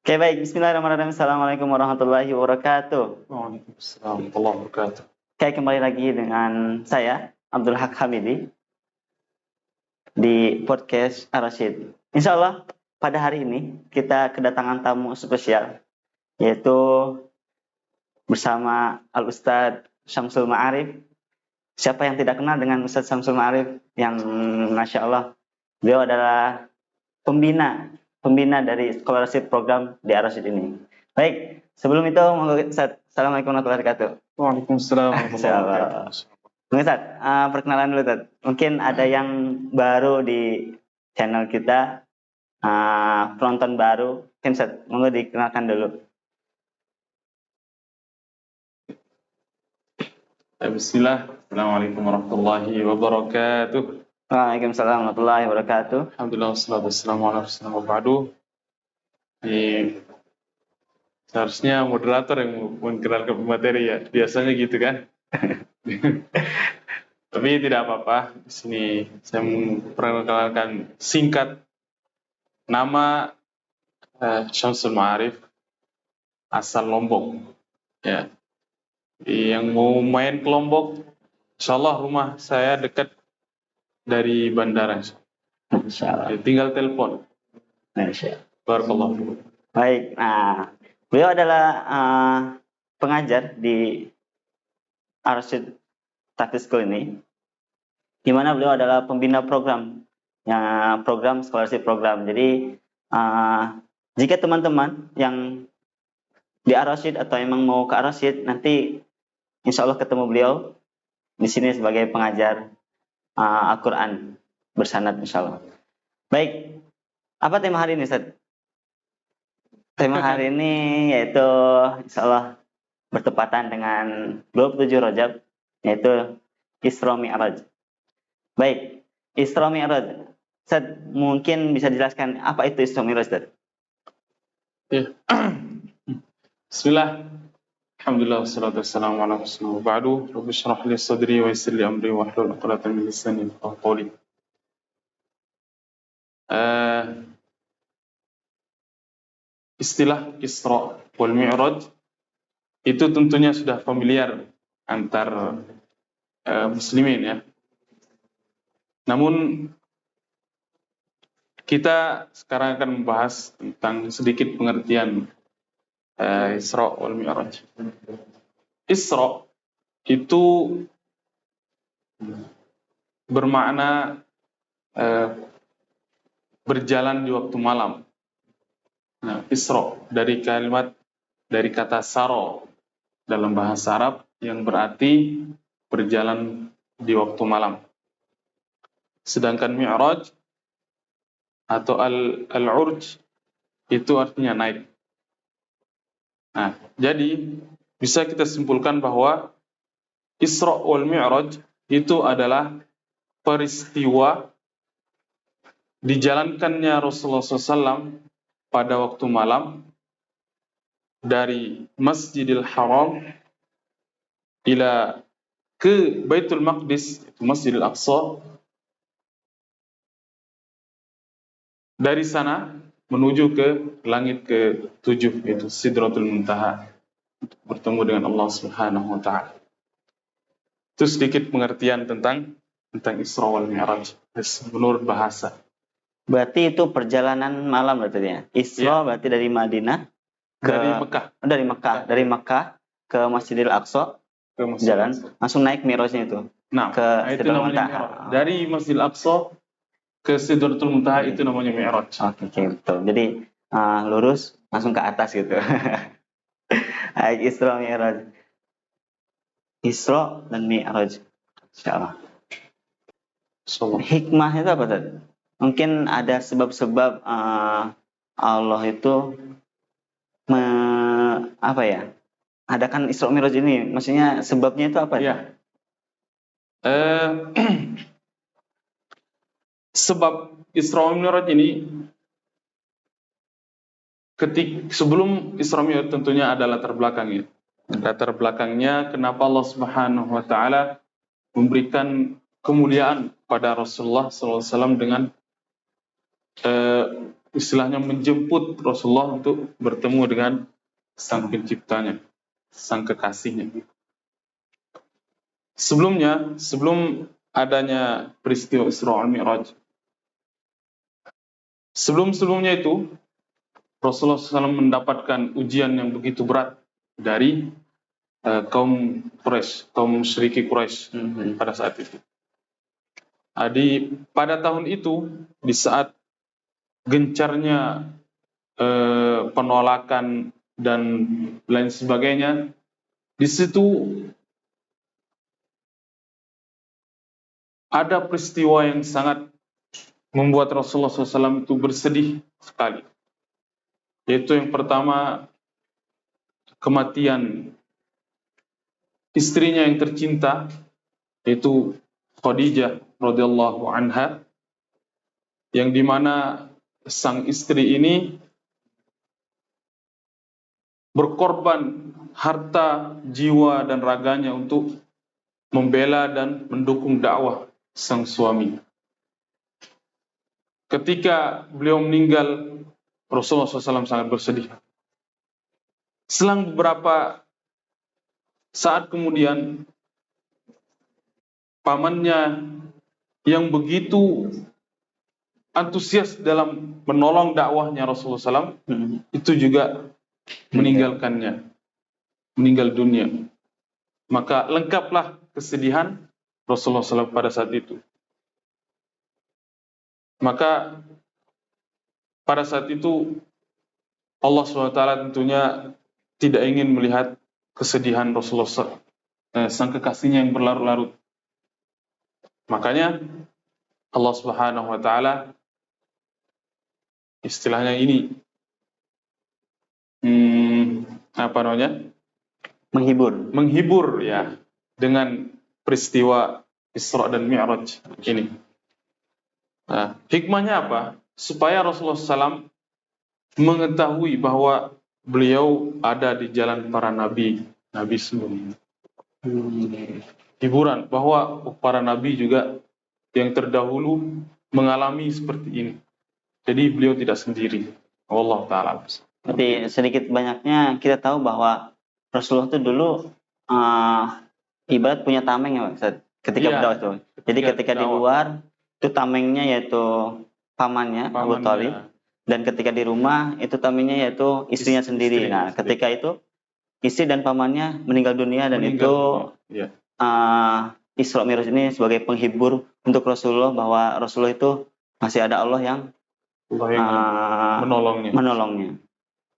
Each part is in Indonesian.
Oke, baik. Bismillahirrahmanirrahim. Assalamualaikum warahmatullahi wabarakatuh. Waalaikumsalam warahmatullahi wabarakatuh. Oke, kembali lagi dengan saya, Abdul Haq Hamidi, di podcast Ar-Rasyid. Insya Allah, pada hari ini kita kedatangan tamu spesial, yaitu bersama Al-Ustadz Syamsul Ma'arif. Siapa yang tidak kenal dengan Ustadz Syamsul Ma'arif, yang Masya Allah, beliau adalah pembina dari scholarship program di Ar-Rasyid ini. Baik, sebelum itu, Ustaz, Assalamualaikum warahmatullahi wabarakatuh. Waalaikumsalam warahmatullahi wabarakatuh. Ustaz, perkenalan dulu, Ustaz. Mungkin ada yang baru di channel kita, penonton baru. Mungkin Ustaz, monggo dikenalkan dulu. Bismillah. Assalamualaikum warahmatullahi wabarakatuh. Waalaikumsalam warahmatullahi wabarakatuh. Alhamdulillah, wassalatu wassalamu ala rasulillah wa ba'du. Seharusnya moderator yang mengenalkan materi ya, biasanya gitu kan. Tapi tidak apa-apa. Di sini saya memperkenalkan singkat nama Syamsul Ma'arif, asal Lombok. Ya. Yang mau main ke Lombok, insyaallah rumah saya dekat dari bandara. Insyaallah. Tinggal telepon. Barakallahu. Baik, beliau adalah pengajar di Ar-Rasyid Tafis School ini, di mana beliau adalah pembina program scholarship program. Jadi jika teman-teman yang di Ar-Rasyid atau emang mau ke Ar-Rasyid, nanti insya Allah ketemu beliau di sini sebagai pengajar Al-Quran bersanad insya Allah. Baik, apa tema hari ini, Ustaz? Tema hari ini yaitu insya Allah bertepatan dengan 27 Rajab, yaitu Isra Mi'raj. Baik, Isra Mi'raj. Ustaz, mungkin bisa dijelaskan apa itu Isra Mi'raj, Ustaz? Ya. Bismillah. Alhamdulillah, wassalatu wassalamu ala rasulillah wa ba'du. Rabbi shrah li sadri wa yassir li amri wa hlul 'uqdatam min lisani yafqahu qawli. Istilah Isra wal Mi'raj itu tentunya sudah familiar antar muslimin ya. Namun kita sekarang akan membahas tentang sedikit pengertian Isra wal Mi'raj. Isra itu bermakna berjalan di waktu malam. Nah, Isra dari kata saro dalam bahasa Arab yang berarti berjalan di waktu malam. Sedangkan Mi'raj atau al-urj itu artinya naik. Nah, jadi bisa kita simpulkan bahwa Isra wal Mi'raj itu adalah peristiwa dijalankannya Rasulullah SAW pada waktu malam dari Masjidil Haram ke Baitul Maqdis, Masjidil Aqsa. Dari sana menuju ke langit ke-7, yaitu Sidratul Muntaha, untuk bertemu dengan Allah Subhanahu wa taala. Itu sedikit pengertian tentang Isra wal Mi'raj menurut bahasa. Berarti itu perjalanan malam berarti ya. Isra berarti dari Madinah dari Mekah ke Masjidil Aqsa, jalan langsung naik Mi'rajnya itu. Nah, itu namanya Mi'raj. Dari Masjidil Aqsa ke Sidratul Muntaha itu namanya Mi'raj. Oke, betul. Jadi lurus langsung ke atas gitu. Isra Mi'raj. Isra dan Mi'raj. Insyaallah. Hikmahnya itu apa tadi? Mungkin ada sebab-sebab Allah itu adakan Isra Mi'raj ini. Maksudnya sebabnya itu apa? Ya. Sebab Isra Mi'raj ini, sebelum Isra Mi'raj tentunya ada latar belakangnya. Latar belakangnya kenapa Allah Subhanahu wa taala memberikan kemuliaan pada Rasulullah SAW dengan istilahnya menjemput Rasulullah untuk bertemu dengan sang penciptanya, sang kekasihnya. Sebelumnya, sebelum adanya peristiwa Isra wal Mi'raj, sebelum-sebelumnya itu Rasulullah SAW mendapatkan ujian yang begitu berat dari kaum Quraisy, kaum musyriki Quraisy pada saat itu. Pada tahun itu, di saat gencarnya penolakan dan lain sebagainya, di situ ada peristiwa yang sangat membuat Rasulullah SAW itu bersedih sekali. Yaitu yang pertama, kematian istrinya yang tercinta, yaitu Khadijah radhiyallahu anha, yang dimana sang istri ini berkorban harta, jiwa, dan raganya untuk membela dan mendukung dakwah sang suami. Ketika beliau meninggal, Rasulullah SAW sangat bersedih. Selang beberapa saat kemudian, pamannya yang begitu antusias dalam menolong dakwahnya Rasulullah SAW, itu juga meninggalkannya, meninggal dunia. Maka lengkaplah kesedihan Rasulullah SAW pada saat itu. Maka pada saat itu Allah SWT tentunya tidak ingin melihat kesedihan Rasulullah SAW, sang kekasihnya yang berlarut-larut. Makanya Allah Subhanahu wa taala istilahnya ini menghibur ya dengan peristiwa Isra dan Mi'raj ini. Nah, hikmahnya apa? Supaya Rasulullah SAW mengetahui bahwa beliau ada di jalan para nabi sebelumnya. Hiburan bahwa para nabi juga yang terdahulu mengalami seperti ini. Jadi beliau tidak sendiri. Allah Ta'ala. Jadi sedikit banyaknya kita tahu bahwa Rasulullah itu dulu ibarat punya tameng ya Pak, ketika berdakwah itu. Jadi ketika di luar itu tamengnya yaitu pamannya Abu Thalib, dan ketika di rumah itu tamengnya yaitu istrinya sendiri. Nah, ketika itu istri dan pamannya meninggal dunia, dan Isra Mi'raj ini sebagai penghibur untuk Rasulullah bahwa Rasulullah itu masih ada Allah yang menolongnya.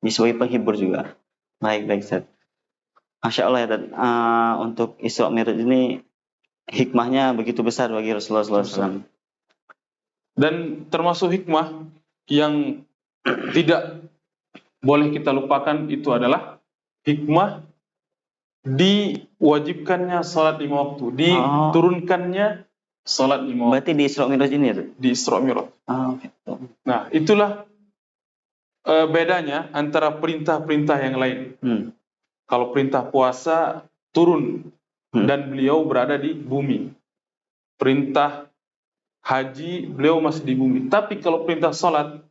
Ini sebagai penghibur juga. Baik Ustaz. Masya Allah ya, untuk Isra Mi'raj ini hikmahnya begitu besar bagi Rasulullah SAW. Dan termasuk hikmah yang tidak boleh kita lupakan itu adalah hikmah diwajibkannya salat 5 waktu, diturunkannya salat 5 waktu. Berarti di Isra Mi'raj ini ya? Di Isra Mi'raj. Gitu. Nah, itulah bedanya antara perintah-perintah yang lain. Kalau perintah puasa turun dan beliau berada di bumi. Perintah haji beliau masih di bumi. Tapi kalau perintah salat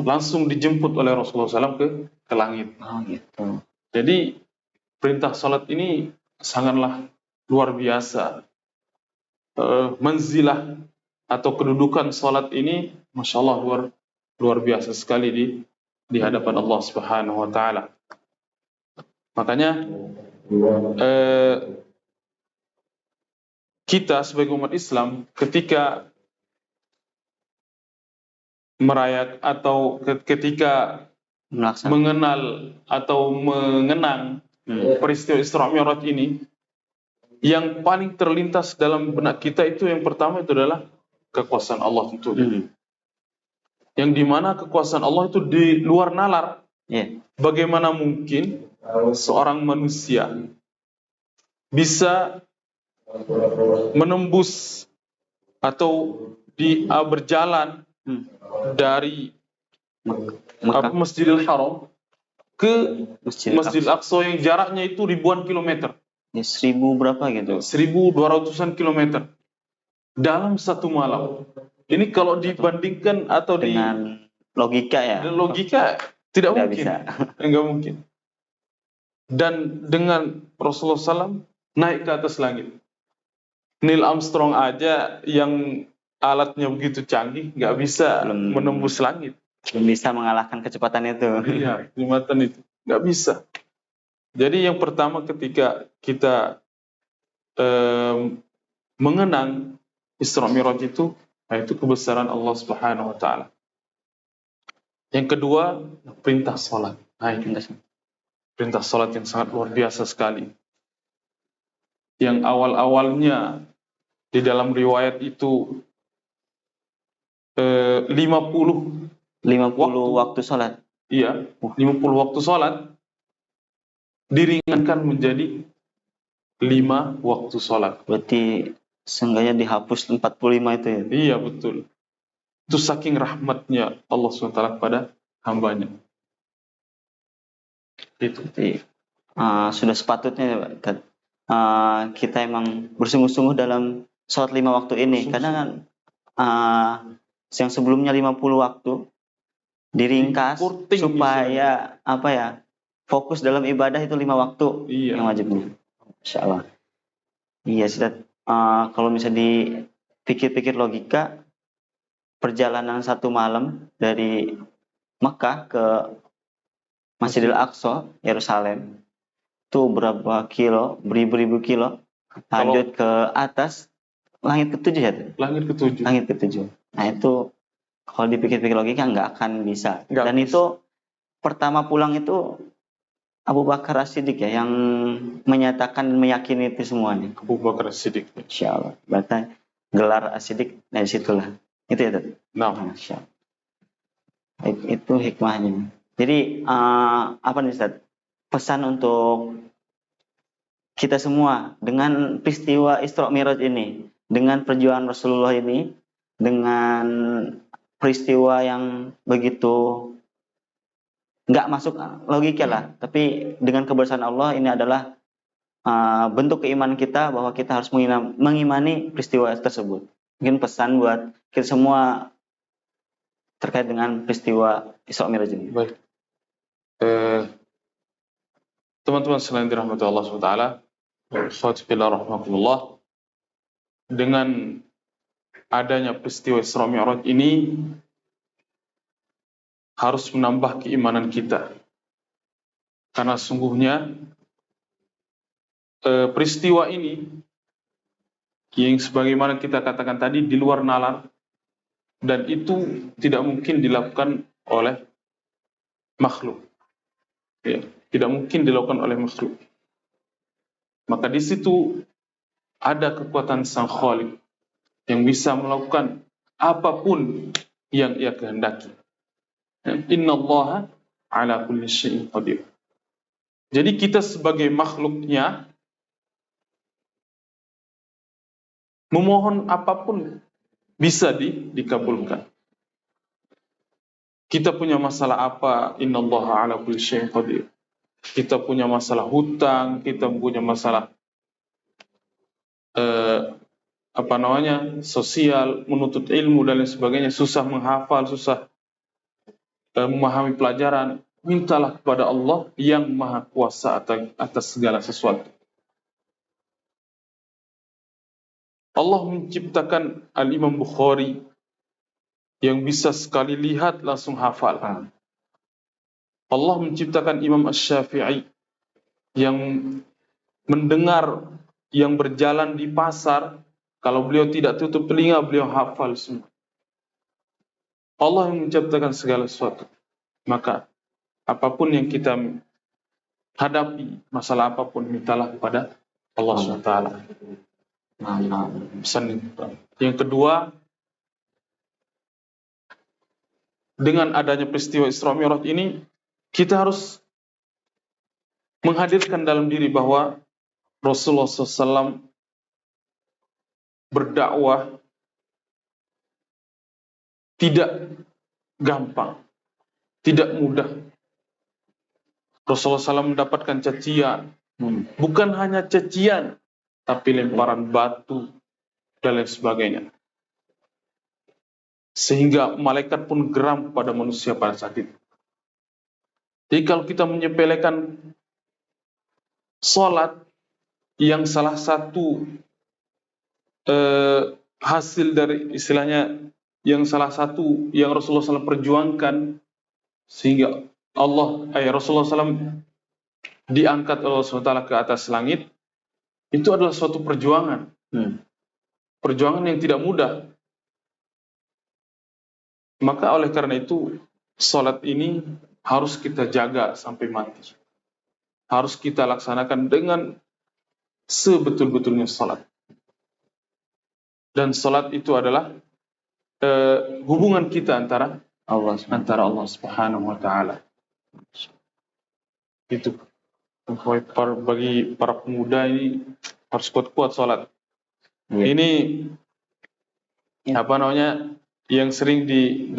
langsung dijemput oleh Rasulullah SAW ke langit. Gitu. Jadi perintah salat ini sangatlah luar biasa. Manzilah atau kedudukan salat ini, masya Allah luar biasa sekali di hadapan Allah Subhanahu wa taala. Makanya kita sebagai umat Islam ketika merayakan atau ketika mengenal atau mengenang peristiwa Isra Mi'raj ini, yang paling terlintas dalam benak kita itu yang pertama itu adalah kekuasaan Allah tentunya. Yang dimana kekuasaan Allah itu di luar nalar. Bagaimana mungkin seorang manusia bisa menembus atau berjalan dari Masjidil Haram ke Masjidil Aqsa yang jaraknya itu ribuan kilometer. 1000 berapa gitu? 1200-an kilometer dalam satu malam. Ini kalau dibandingkan atau dengan logika ya. Dan logika tidak Nggak mungkin. bisa. Enggak mungkin. Dan dengan Rasulullah SAW naik ke atas langit. Neil Armstrong aja yang alatnya begitu canggih nggak bisa menembus langit. Belum bisa mengalahkan kecepatan itu. Iya, kecepatan itu nggak bisa. Jadi yang pertama ketika kita mengenang Isra Mi'raj itu, yaitu kebesaran Allah Subhanahu wa taala. Yang kedua, perintah salat. Nah, ini perintah salat yang sangat luar biasa sekali. Yang awal-awalnya di dalam riwayat itu 50 waktu salat. Iya, 50 waktu salat diringankan menjadi 5 waktu salat. Berarti seenggaknya dihapus 45 itu ya. Iya, betul. Itu saking rahmatnya Allah SWT kepada hambanya. Itu. Jadi, sudah sepatutnya ya, Pak, kita emang bersungguh-sungguh dalam sholat 5 waktu ini. Karena kan yang sebelumnya 50 waktu diringkas supaya fokus dalam ibadah itu 5 waktu yang wajibnya. Insya Allah. Iya, sudah. Kalau misalnya dipikir-pikir logika, perjalanan 1 malam dari Mekah ke Masjidil Aqsa, Yerusalem, itu berapa kilo, beribu-ribu kilo, lanjut ke atas, langit ke-7 ya? Langit ke-7. Langit ke-7. Nah itu, kalau dipikir-pikir logika nggak akan bisa. Dan itu, pertama pulang itu, Abu Bakar As-Siddiq ya, yang menyatakan dan meyakini itu semuanya. Abu Bakar As-Siddiq. Insya Allah. Berarti gelar As-Siddiq, dari situlah. Itu ya, Nah. Masya Allah. Itu hikmahnya. Jadi, apa nih Ustaz? Pesan untuk kita semua dengan peristiwa Isra Mi'raj ini, dengan perjuangan Rasulullah ini, dengan peristiwa yang begitu nggak masuk logika lah, tapi dengan kebesaran Allah ini adalah bentuk keimanan kita bahwa kita harus mengimani peristiwa tersebut. Mungkin pesan buat kita semua terkait dengan peristiwa Isra Mi'raj ini. Baik. Teman-teman selain dirahmati Allah SWT, rahmatullah, dengan adanya peristiwa Isra Mi'raj ini harus menambah keimanan kita. Karena sungguhnya peristiwa ini yang sebagaimana kita katakan tadi di luar nalar, dan itu tidak mungkin dilakukan oleh makhluk. Ya, tidak mungkin dilakukan oleh makhluk. Maka di situ ada kekuatan Sang Khaliq yang bisa melakukan apapun yang Ia kehendaki. Innallaha ala kulli syai'in qadir. Jadi kita sebagai makhluknya memohon apapun bisa dikabulkan. Kita punya masalah apa? Innallaha ala kulli syai'in qadir. Kita punya masalah hutang, kita punya masalah sosial, menuntut ilmu dan lain sebagainya, susah menghafal, susah memahami pelajaran, mintalah kepada Allah yang Maha Kuasa atas segala sesuatu. Allah menciptakan Al-Imam Bukhari yang bisa sekali lihat langsung hafal. Allah menciptakan Imam Asy-Syafi'i yang mendengar, yang berjalan di pasar, kalau beliau tidak tutup telinga, beliau hafal semua. Allah yang menciptakan segala sesuatu. Maka apapun yang kita hadapi, masalah apapun, mintalah kepada Allah SWT. Yang kedua, dengan adanya peristiwa Isra Mi'raj ini, kita harus menghadirkan dalam diri bahwa Rasulullah SAW berdakwah tidak gampang, tidak mudah. Rasulullah SAW mendapatkan cacian, bukan hanya cacian, tapi lemparan batu dan lain sebagainya. sehingga malaikat pun geram pada manusia pada saat itu. Jadi kalau kita menyepelekan salat yang salah satu hasil dari istilahnya yang salah satu yang Rasulullah SAW perjuangkan sehingga Rasulullah SAW diangkat oleh Allah SWT ke atas langit, itu adalah suatu perjuangan. Perjuangan yang tidak mudah. Maka oleh karena itu salat ini harus kita jaga sampai mati. Harus kita laksanakan dengan sebetul-betulnya salat. Dan salat itu adalah hubungan kita antara Allah Subhanahu wa taala. Itu bagi para pemuda ini harus kuat-kuat salat. Ini yang sering di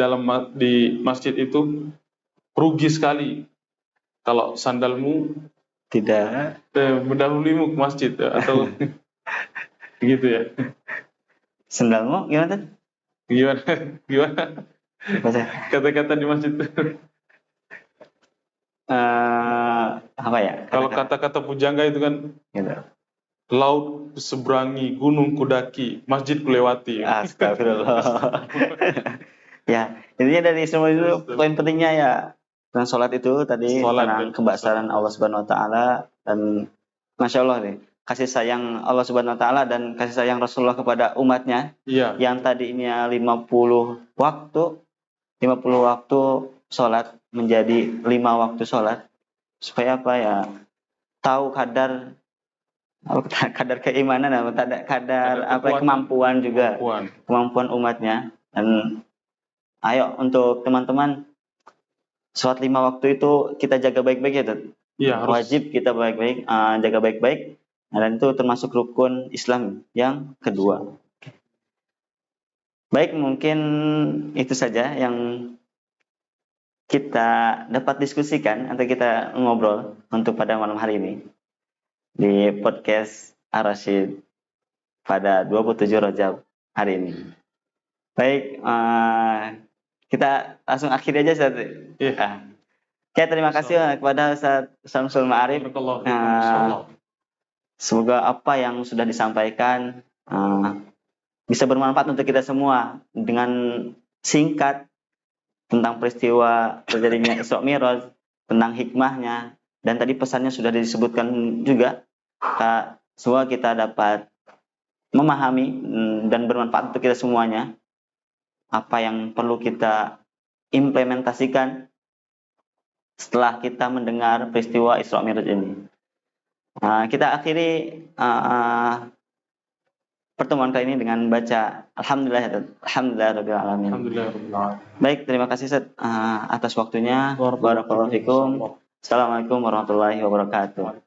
masjid itu rugi sekali kalau sandalmu tidak mendahuluimu ke masjid atau gitu ya. Sandalmu gimana? Gimana? Kata-kata di masjid. Apa ya? Kalau kata-kata pujangga itu kan gitu. Laut seberangi, gunung kudaki, masjid kulewati. Astagfirullah. Ya, intinya dari semua itu poin pentingnya ya. Dan sholat itu tadi tentang kebesaran Allah Subhanahu wa taala dan Masya Allah nih, kasih sayang Allah Subhanahu wa taala dan kasih sayang Rasulullah kepada umatnya. Iya. Yang tadinya 50 waktu sholat menjadi 5 waktu sholat. Supaya apa ya? Tahu kadar keimanan, kadar kemampuan juga, kemampuan umatnya. Dan ayo untuk teman-teman, sholat 5 waktu itu kita jaga baik-baik ya, Iya, wajib kita baik-baik jaga baik-baik. Dan itu termasuk rukun Islam yang kedua. Baik, mungkin itu saja yang kita dapat diskusikan atau kita ngobrol untuk pada malam hari ini di podcast Ar-Rasyid pada 27 Rajab hari ini. Baik, kita langsung akhiri aja Ustaz. Oke, terima kasih kepada Ustaz Syamsul Ma'arif. Semoga apa yang sudah disampaikan bisa bermanfaat untuk kita semua dengan singkat tentang peristiwa terjadinya Isra Mi'raj, tentang hikmahnya. Dan tadi pesannya sudah disebutkan juga, semua kita dapat memahami dan bermanfaat untuk kita semuanya. Apa yang perlu kita implementasikan setelah kita mendengar peristiwa Isra Mi'raj ini. Kita akhiri pertemuan kali ini dengan baca Alhamdulillahirabbil alamin. Baik, terima kasih Ustaz atas waktunya. Barakallahu fikum. Assalamualaikum warahmatullahi wabarakatuh.